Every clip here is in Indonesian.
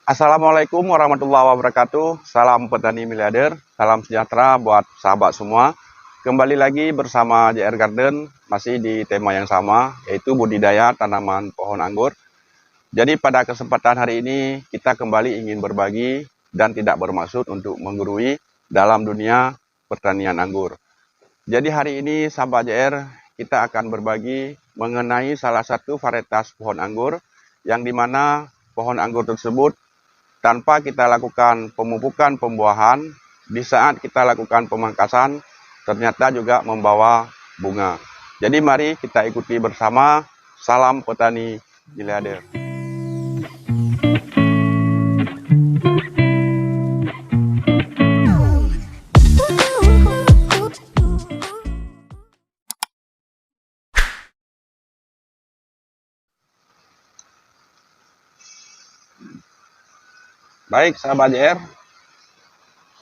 Assalamualaikum warahmatullahi wabarakatuh. Salam petani miliarder, salam sejahtera buat sahabat semua. Kembali lagi bersama JR Garden, masih di tema yang sama, yaitu budidaya tanaman pohon anggur. Jadi pada kesempatan hari ini kita kembali ingin berbagi dan tidak bermaksud untuk menggurui dalam dunia pertanian anggur. Jadi hari ini sahabat JR, kita akan berbagi mengenai salah satu varietas pohon anggur yang dimana pohon anggur tersebut tanpa kita lakukan pemupukan pembuahan, di saat kita lakukan pemangkasan, ternyata juga membawa bunga. Jadi mari kita ikuti bersama. Salam petani miliarder. Baik sahabat JR,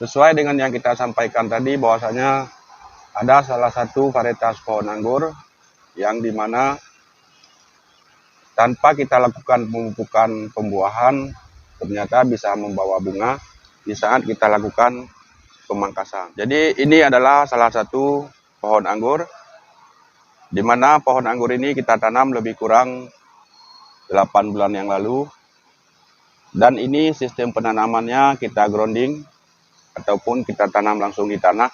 sesuai dengan yang kita sampaikan tadi bahwasanya ada salah satu varietas pohon anggur yang dimana tanpa kita lakukan pemupukan pembuahan ternyata bisa membawa bunga di saat kita lakukan pemangkasan. Jadi ini adalah salah satu pohon anggur dimana pohon anggur ini kita tanam lebih kurang 8 bulan yang lalu. Dan ini sistem penanamannya kita grounding ataupun kita tanam langsung di tanah.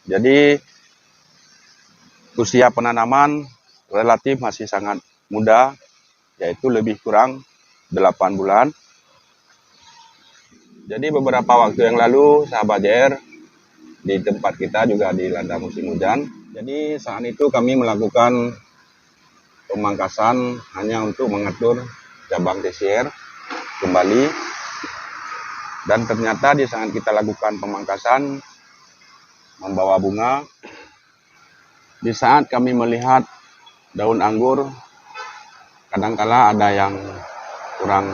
Jadi usia penanaman relatif masih sangat muda, yaitu lebih kurang 8 bulan. Jadi beberapa waktu yang lalu sahabat JR di tempat kita juga dilanda musim hujan. Jadi saat itu kami melakukan pemangkasan hanya untuk mengatur cabang tesier kembali, dan ternyata di saat kita lakukan pemangkasan membawa bunga. Di saat kami melihat daun anggur kadangkala ada yang kurang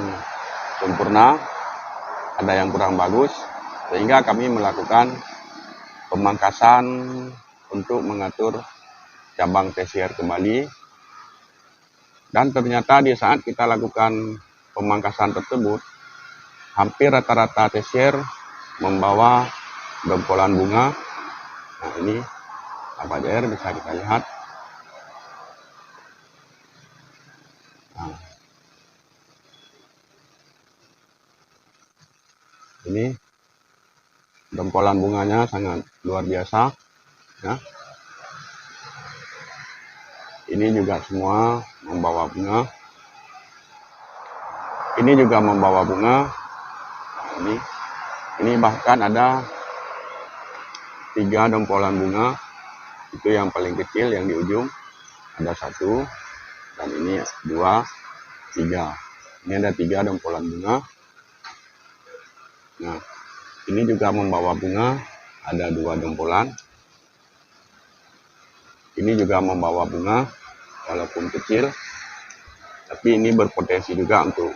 sempurna, ada yang kurang bagus, sehingga kami melakukan pemangkasan untuk mengatur cabang tesier kembali. Dan ternyata di saat kita lakukan pemangkasan tersebut, hampir rata-rata tesier membawa gempolan bunga. Nah ini sahabat JR bisa kita lihat. Nah, ini gempolan bunganya sangat luar biasa. Ya. Ini juga semua membawa bunga. Ini juga membawa bunga. Ini bahkan ada 3 dompolan bunga. Itu yang paling kecil yang di ujung. Ada 1, dan ini 2, 3. Ini ada 3 dompolan bunga. Nah, ini juga membawa bunga. Ada 2 dompolan. Ini juga membawa bunga, walaupun kecil, tapi ini berpotensi juga untuk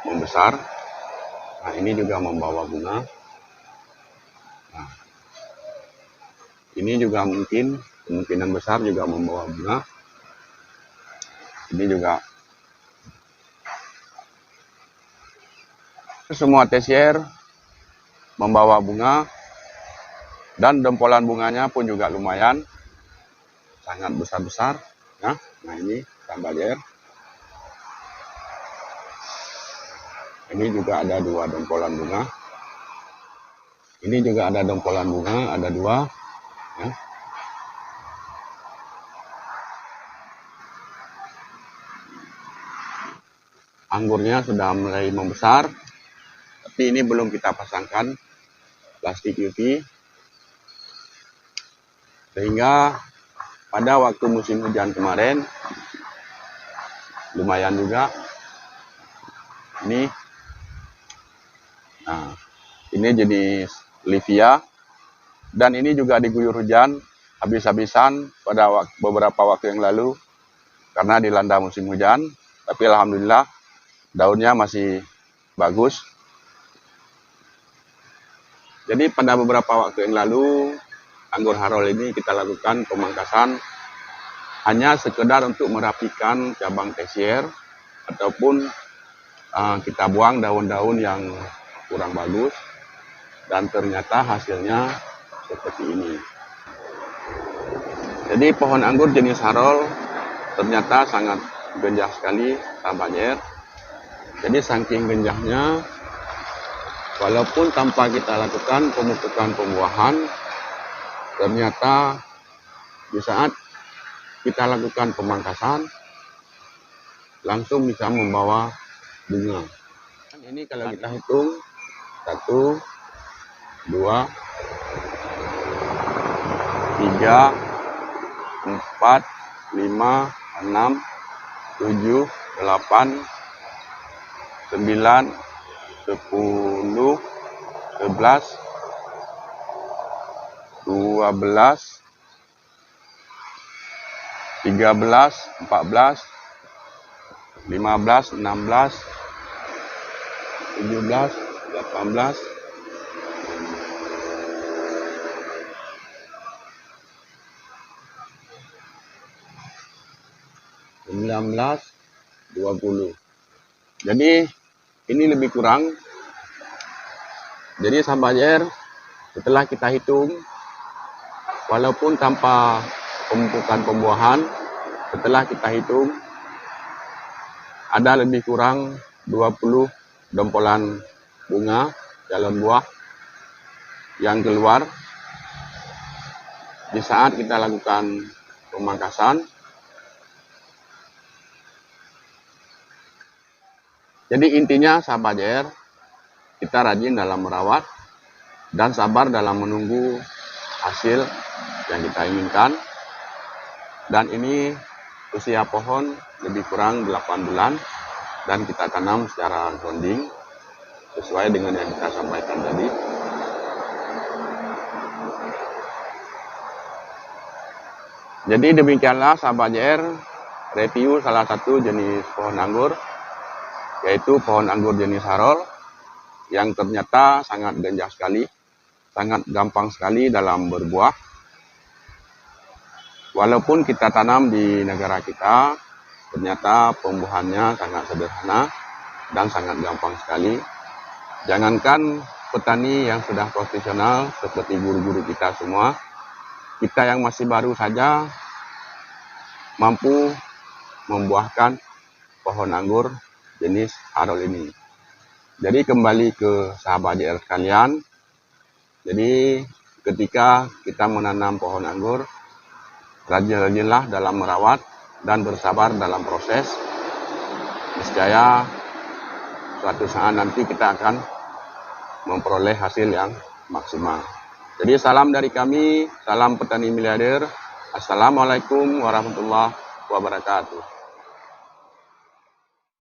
membesar. Nah, ini juga membawa bunga. Nah, ini juga mungkin kemungkinan besar juga membawa bunga. Ini juga semua tesier membawa bunga, dan dompolan bunganya pun juga lumayan sangat besar-besar. Nah ini sahabat JR. Ini juga ada 2 dompolan bunga. Ini juga ada dompolan bunga, ada 2. Ya. Anggurnya sudah mulai membesar, tapi ini belum kita pasangkan plastik UV, sehingga pada waktu musim hujan kemarin lumayan juga. Ini jenis Livia, dan ini juga diguyur hujan habis-habisan pada beberapa waktu yang lalu karena dilanda musim hujan. Tapi alhamdulillah daunnya masih bagus. Jadi pada beberapa waktu yang lalu anggur harol ini kita lakukan pemangkasan hanya sekedar untuk merapikan cabang tesier ataupun kita buang daun-daun yang kurang bagus, dan ternyata hasilnya seperti ini. Jadi pohon anggur jenis Harol ternyata sangat genjah sekali, sahabat JR. Jadi saking genjahnya, walaupun tanpa kita lakukan pemupukan pembuahan, ternyata di saat kita lakukan pemangkasan, langsung bisa membawa bunga. Ini kalau kita hitung 1, 2, 3, 4, 5, 6, 7, 8, 9, 10, 11, 12, 13, 14, 15, 16, 17, 18, 19, 20. Jadi ini lebih kurang. Jadi sahabat JR, setelah kita hitung, walaupun tanpa pemupukan pembuahan, setelah kita hitung ada lebih kurang 20 dompolan bunga dalam buah yang keluar di saat kita lakukan pemangkasan. Jadi intinya sahabat JR, kita rajin dalam merawat dan sabar dalam menunggu hasil yang kita inginkan. Dan ini usia pohon lebih kurang 8 bulan dan kita tanam secara grounding sesuai dengan yang kita sampaikan tadi. Jadi demikianlah sahabat JR review salah satu jenis pohon anggur, yaitu pohon anggur jenis Harol yang ternyata sangat genjah sekali, sangat gampang sekali dalam berbuah. Walaupun kita tanam di negara kita, ternyata pembuahannya sangat sederhana dan sangat gampang sekali. Jangankan petani yang sudah profesional seperti guru-guru kita semua, kita yang masih baru saja mampu membuahkan pohon anggur jenis Harol ini. Jadi kembali ke sahabat JR sekalian, jadi ketika kita menanam pohon anggur, rajin-rajinlah dalam merawat dan bersabar dalam proses. Niscaya suatu saat nanti kita akan memperoleh hasil yang maksimal. Jadi salam dari kami, salam petani miliarder. Assalamualaikum warahmatullahi wabarakatuh.